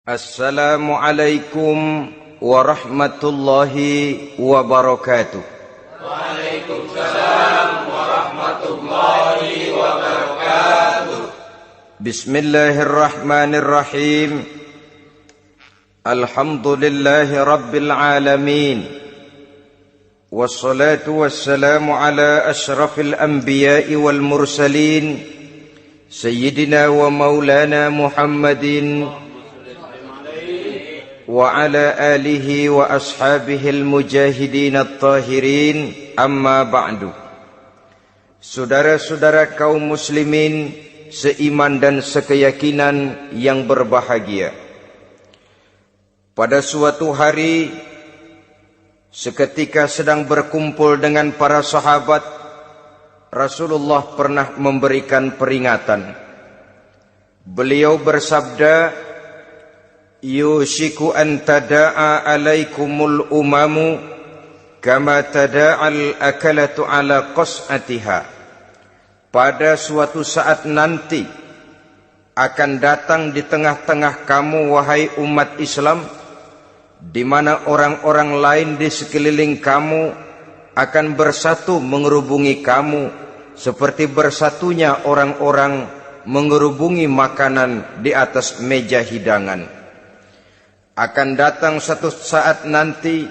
Assalamualaikum warahmatullahi wabarakatuh. Waalaikumsalam warahmatullahi wabarakatuh. Bismillahirrahmanirrahim. Alhamdulillahi rabbil alamin. Wassalatu wassalamu ala ashrafil anbiya'i wal mursalin, Sayyidina wa maulana Muhammadin wa ala alihi wa ashabihil mujahidin at-tahirin, amma ba'du. Saudara-saudara kaum muslimin seiman dan sekeyakinan yang berbahagia, pada suatu hari seketika sedang berkumpul dengan para sahabat, Rasulullah pernah memberikan peringatan. Beliau bersabda, yushiku an tada'a alaikumul umamu kama tada'al akalatu ala qas'atiha. Pada suatu saat nanti akan datang di tengah-tengah kamu, wahai umat Islam, di mana orang-orang lain di sekeliling kamu akan bersatu mengerubungi kamu seperti bersatunya orang-orang mengerubungi makanan di atas meja hidangan. Akan datang satu saat nanti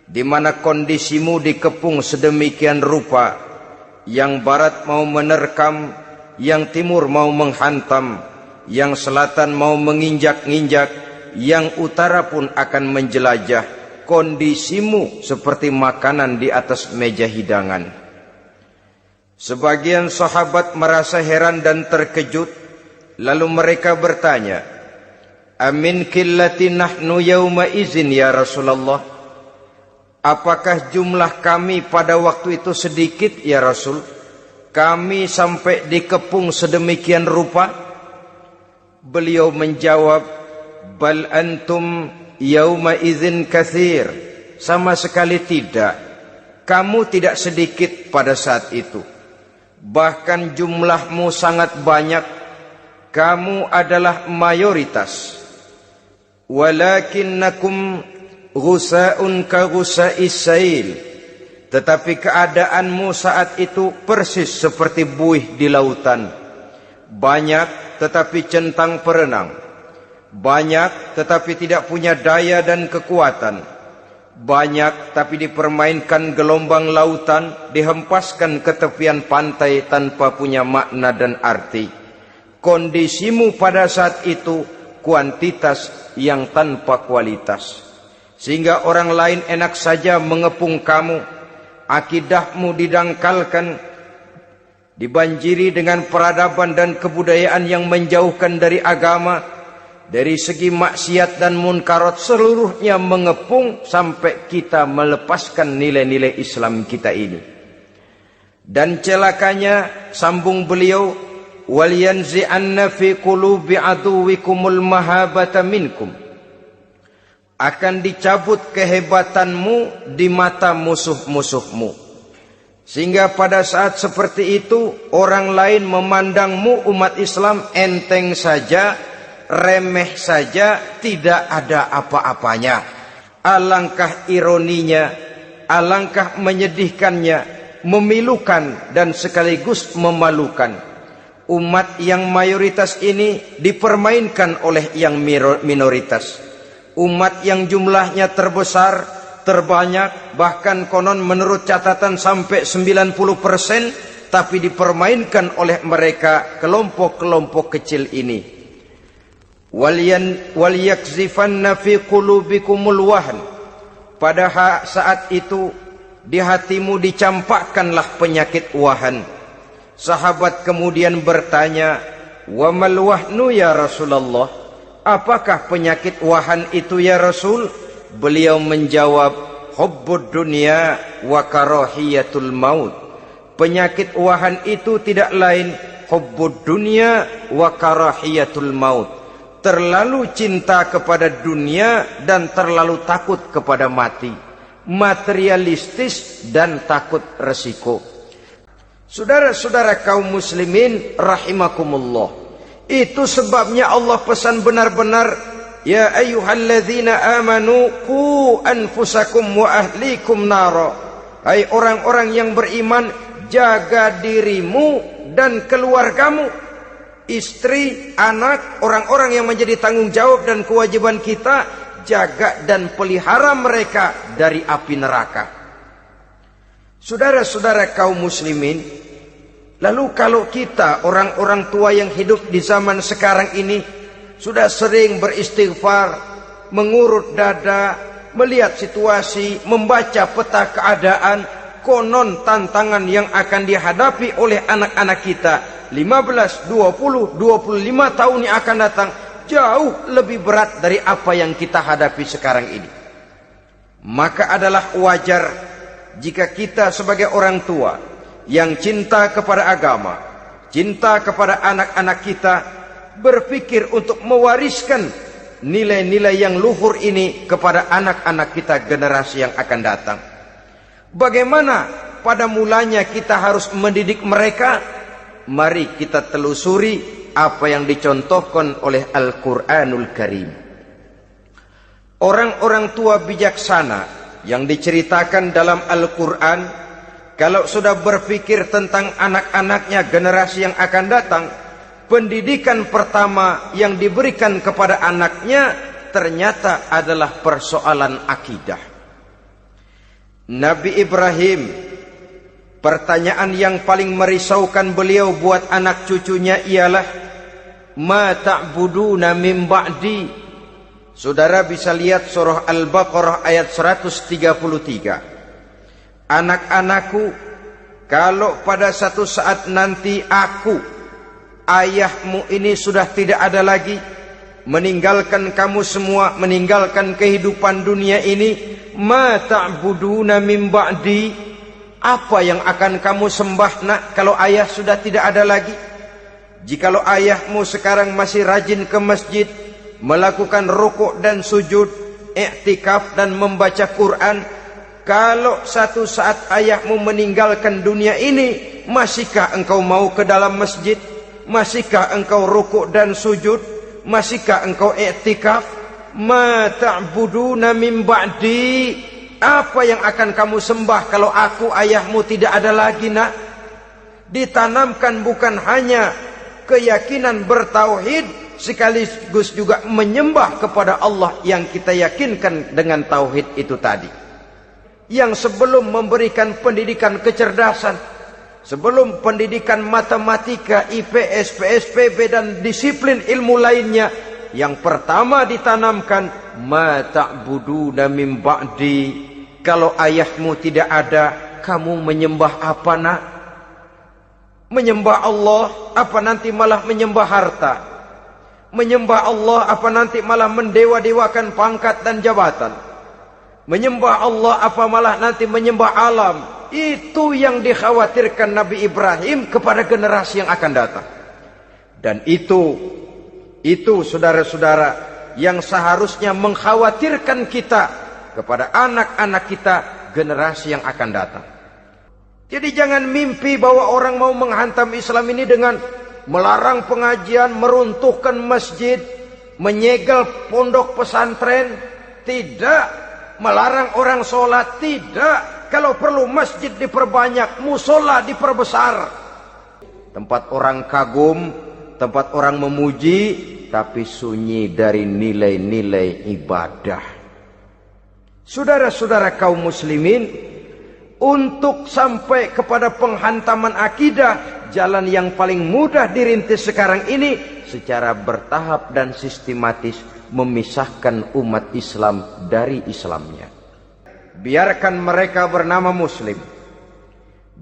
di mana kondisimu dikepung sedemikian rupa, yang barat mau menerkam, yang timur mau menghantam, yang selatan mau menginjak-injak, yang utara pun akan menjelajah. Kondisimu seperti makanan di atas meja hidangan. Sebagian sahabat merasa heran dan terkejut, lalu mereka bertanya, amin qillati nahnu yawma izin ya Rasulullah? Apakah jumlah kami pada waktu itu sedikit ya Rasul? Kami sampai dikepung sedemikian rupa? Beliau menjawab, bal antum yawma izin kathir. Sama sekali tidak. Kamu tidak sedikit pada saat itu. Bahkan jumlahmu sangat banyak. Kamu adalah mayoritas. Walakinnakum ghusa'un ka ghusa'is sail. Tetapi keadaanmu saat itu persis seperti buih di lautan. Banyak tetapi centang perenang. Banyak tetapi tidak punya daya dan kekuatan. Banyak tapi dipermainkan gelombang lautan, dihempaskan ke tepian pantai tanpa punya makna dan arti. Kondisimu pada saat itu kuantitas yang tanpa kualitas, sehingga orang lain enak saja mengepung kamu. Akidahmu didangkalkan, dibanjiri dengan peradaban dan kebudayaan yang menjauhkan dari agama. Dari segi maksiat dan munkarat seluruhnya mengepung sampai kita melepaskan nilai-nilai Islam kita ini. Dan celakanya, sambung beliau, waliyanzi'anna fi qulubi aduwikumul mahabata minkum. Akan dicabut kehebatanmu di mata musuh-musuhmu, sehingga pada saat seperti itu orang lain memandangmu umat Islam enteng saja, remeh saja, tidak ada apa-apanya. Alangkah ironinya, alangkah menyedihkannya, memilukan dan sekaligus memalukan. Umat yang mayoritas ini dipermainkan oleh yang minoritas. Umat yang jumlahnya terbesar, terbanyak, bahkan konon menurut catatan sampai 90%, tapi dipermainkan oleh mereka kelompok-kelompok kecil ini. Waliyakzifanna fi qulubikumul wahn. Pada saat itu di hatimu dicampakkanlah penyakit wahan. Sahabat kemudian bertanya, wa mal wahnu ya Rasulullah? Apakah penyakit wahan itu ya Rasul? Beliau menjawab, hubbud dunya wa karahiyatul maut. Penyakit wahan itu tidak lain hubbud dunya wa karahiyatul maut. Terlalu cinta kepada dunia dan terlalu takut kepada mati. Materialistis dan takut resiko. Saudara-saudara kaum muslimin rahimakumullah, itu sebabnya Allah pesan benar-benar ya ayyuhalladzina amanu qu anfusakum wa ahlikum nara. Hai orang-orang yang beriman, jaga dirimu dan keluargamu, istri, anak, orang-orang yang menjadi tanggung jawab dan kewajiban kita, jaga dan pelihara mereka dari api neraka. Saudara-saudara kaum muslimin, lalu kalau kita orang-orang tua yang hidup di zaman sekarang ini sudah sering beristighfar, mengurut dada, melihat situasi, membaca peta keadaan, konon tantangan yang akan dihadapi oleh anak-anak kita 15, 20, 25 tahun yang akan datang jauh lebih berat dari apa yang kita hadapi sekarang ini. Maka adalah wajar jika kita sebagai orang tua yang cinta kepada agama, cinta kepada anak-anak kita, berpikir untuk mewariskan nilai-nilai yang luhur ini kepada anak-anak kita generasi yang akan datang. Bagaimana pada mulanya kita harus mendidik mereka? Mari kita telusuri apa yang dicontohkan oleh Al-Quranul Karim. Orang-orang tua bijaksana yang diceritakan dalam Al-Quran, kalau sudah berpikir tentang anak-anaknya generasi yang akan datang, pendidikan pertama yang diberikan kepada anaknya ternyata adalah persoalan akidah. Nabi Ibrahim, pertanyaan yang paling merisaukan beliau buat anak cucunya ialah, ma ta'buduna min ba'di. Saudara bisa lihat surah Al-Baqarah ayat 133. Anak-anakku, kalau pada satu saat nanti aku, ayahmu ini sudah tidak ada lagi, meninggalkan kamu semua, meninggalkan kehidupan dunia ini, ma ta'buduna min ba'di, apa yang akan kamu sembah nak kalau ayah sudah tidak ada lagi? Jikalau ayahmu sekarang masih rajin ke masjid, melakukan rukuk dan sujud, i'tikaf dan membaca Quran, kalau satu saat ayahmu meninggalkan dunia ini, masihkah engkau mau ke dalam masjid? Masihkah engkau rukuk dan sujud? Masihkah engkau i'tikaf? Ma ta'buduna min ba'di, apa yang akan kamu sembah kalau aku ayahmu tidak ada lagi nak? Ditanamkan bukan hanya keyakinan bertauhid, sekaligus juga menyembah kepada Allah yang kita yakinkan dengan tauhid itu tadi. Yang sebelum memberikan pendidikan kecerdasan, sebelum pendidikan matematika, IPS, PSPB dan disiplin ilmu lainnya, yang pertama ditanamkan, ma ta'buduna min ba'di, kalau ayahmu tidak ada, kamu menyembah apa nak? Menyembah Allah, apa nanti malah menyembah harta? Menyembah Allah, apa nanti malah mendewa-dewakan pangkat dan jabatan? Menyembah Allah, apa malah nanti menyembah alam? Itu yang dikhawatirkan Nabi Ibrahim kepada generasi yang akan datang. Dan itu saudara-saudara yang seharusnya mengkhawatirkan kita kepada anak-anak kita generasi yang akan datang. Jadi jangan mimpi bahwa orang mau menghantam Islam ini dengan melarang pengajian, meruntuhkan masjid, menyegel pondok pesantren. Tidak. Melarang orang sholat. Tidak. Kalau perlu masjid diperbanyak, musola diperbesar. Tempat orang kagum, tempat orang memuji, tapi sunyi dari nilai-nilai ibadah. Saudara-saudara kaum muslimin, untuk sampai kepada penghantaman akidah, jalan yang paling mudah dirintis sekarang ini secara bertahap dan sistematis, memisahkan umat Islam dari Islamnya. Biarkan mereka bernama Muslim,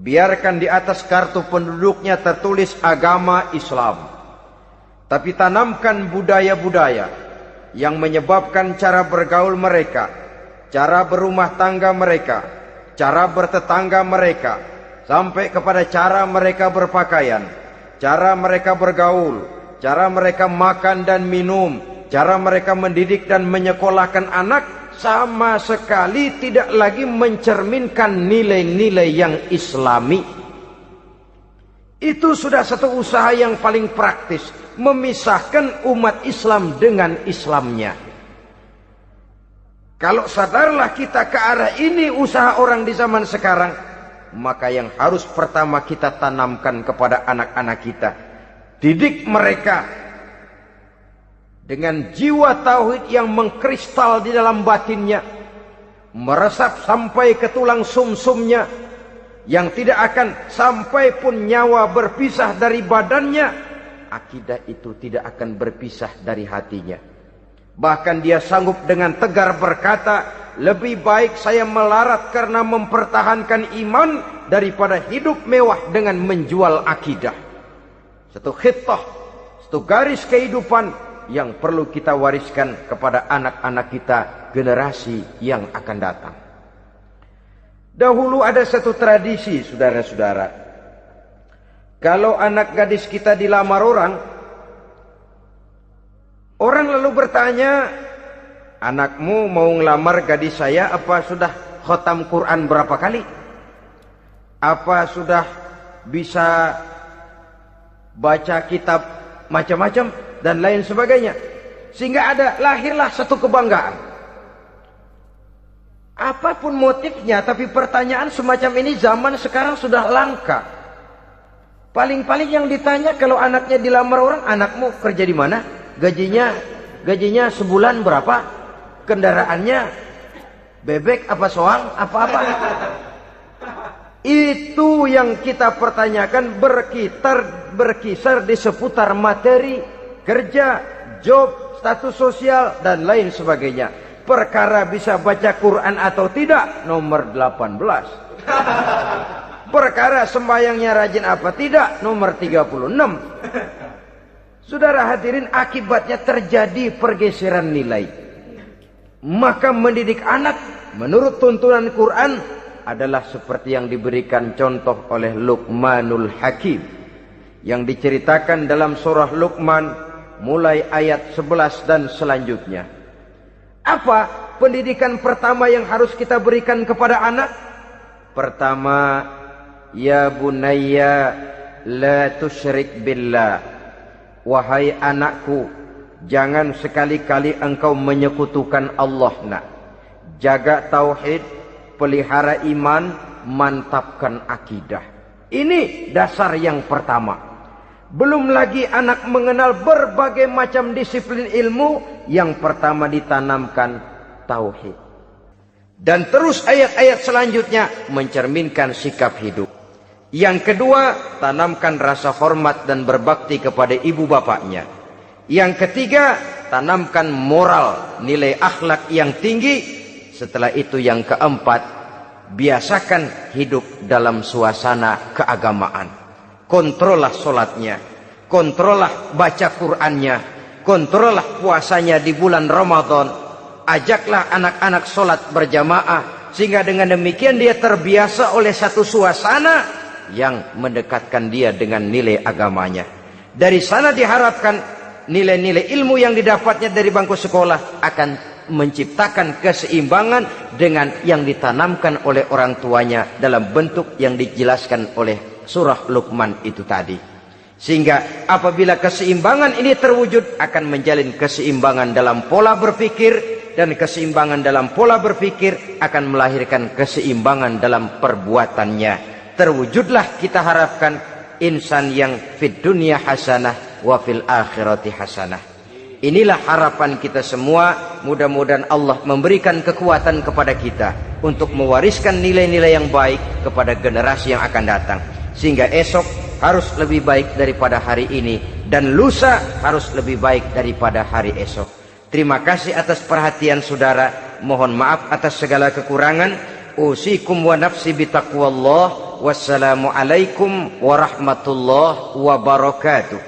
biarkan di atas kartu penduduknya tertulis agama Islam, tapi tanamkan budaya-budaya yang menyebabkan cara bergaul mereka, cara berumah tangga mereka, cara bertetangga mereka, sampai kepada cara mereka berpakaian, cara mereka bergaul, cara mereka makan dan minum, cara mereka mendidik dan menyekolahkan anak, sama sekali tidak lagi mencerminkan nilai-nilai yang Islami. Itu sudah satu usaha yang paling praktis, memisahkan umat Islam dengan Islamnya. Kalau sadarlah kita ke arah ini usaha orang di zaman sekarang, maka yang harus pertama kita tanamkan kepada anak-anak kita, didik mereka dengan jiwa tauhid yang mengkristal di dalam batinnya, meresap sampai ke tulang sumsumnya, yang tidak akan sampai pun nyawa berpisah dari badannya, akidah itu tidak akan berpisah dari hatinya. Bahkan dia sanggup dengan tegar berkata, lebih baik saya melarat karena mempertahankan iman daripada hidup mewah dengan menjual akidah. Satu khittah, satu garis kehidupan yang perlu kita wariskan kepada anak-anak kita, generasi yang akan datang. Dahulu ada satu tradisi, saudara-saudara. Kalau anak gadis kita dilamar orang lalu bertanya, anakmu mau ngelamar gadis saya, apa sudah khotam Quran berapa kali? Apa sudah bisa baca kitab macam-macam dan lain sebagainya? Sehingga lahirlah satu kebanggaan. Apapun motifnya, tapi pertanyaan semacam ini zaman sekarang sudah langka. Paling-paling yang ditanya kalau anaknya dilamar orang, anakmu kerja di mana? Gajinya sebulan berapa? Kendaraannya bebek apa soang apa-apa? Itu yang kita pertanyakan, berkisar di seputar materi, kerja, job, status sosial dan lain sebagainya. Perkara bisa baca Quran atau tidak, nomor 18. Perkara sembahyangnya rajin apa tidak, nomor 36. Saudara hadirin, akibatnya terjadi pergeseran nilai. Maka mendidik anak menurut tuntunan Quran adalah seperti yang diberikan contoh oleh Luqmanul Hakim, yang diceritakan dalam surah Luqman mulai ayat 11 dan selanjutnya. Apa pendidikan pertama yang harus kita berikan kepada anak? Pertama, ya bunayya la tusyrik billah. Wahai anakku, jangan sekali-kali engkau menyekutukan Allah nak. Jaga tauhid, pelihara iman, mantapkan akidah. Ini dasar yang pertama. Belum lagi anak mengenal berbagai macam disiplin ilmu, yang pertama ditanamkan tauhid. Dan terus ayat-ayat selanjutnya mencerminkan sikap hidup. Yang kedua, tanamkan rasa hormat dan berbakti kepada ibu bapaknya. Yang ketiga, tanamkan moral, nilai akhlak yang tinggi. Setelah itu yang keempat, biasakan hidup dalam suasana keagamaan. Kontrollah sholatnya, kontrollah baca Qur'annya, kontrollah puasanya di bulan Ramadan. Ajaklah anak-anak sholat berjamaah, sehingga dengan demikian dia terbiasa oleh satu suasana yang mendekatkan dia dengan nilai agamanya. Dari sana diharapkan nilai-nilai ilmu yang didapatnya dari bangku sekolah akan menciptakan keseimbangan dengan yang ditanamkan oleh orang tuanya dalam bentuk yang dijelaskan oleh surah Luqman itu tadi. Sehingga apabila keseimbangan ini terwujud, akan menjalin keseimbangan dalam pola berpikir, dan keseimbangan dalam pola berpikir akan melahirkan keseimbangan dalam perbuatannya. Terwujudlah kita harapkan insan yang fid dunya hasanah wa fil akhirati hasanah. Inilah harapan kita semua. Mudah-mudahan Allah memberikan kekuatan kepada kita untuk mewariskan nilai-nilai yang baik kepada generasi yang akan datang, sehingga esok harus lebih baik daripada hari ini, dan lusa harus lebih baik daripada hari esok. Terima kasih atas perhatian saudara. Mohon maaf atas segala kekurangan. Usikum wa nafsi bitaqwallah. Wassalamualaikum warahmatullahi wabarakatuh.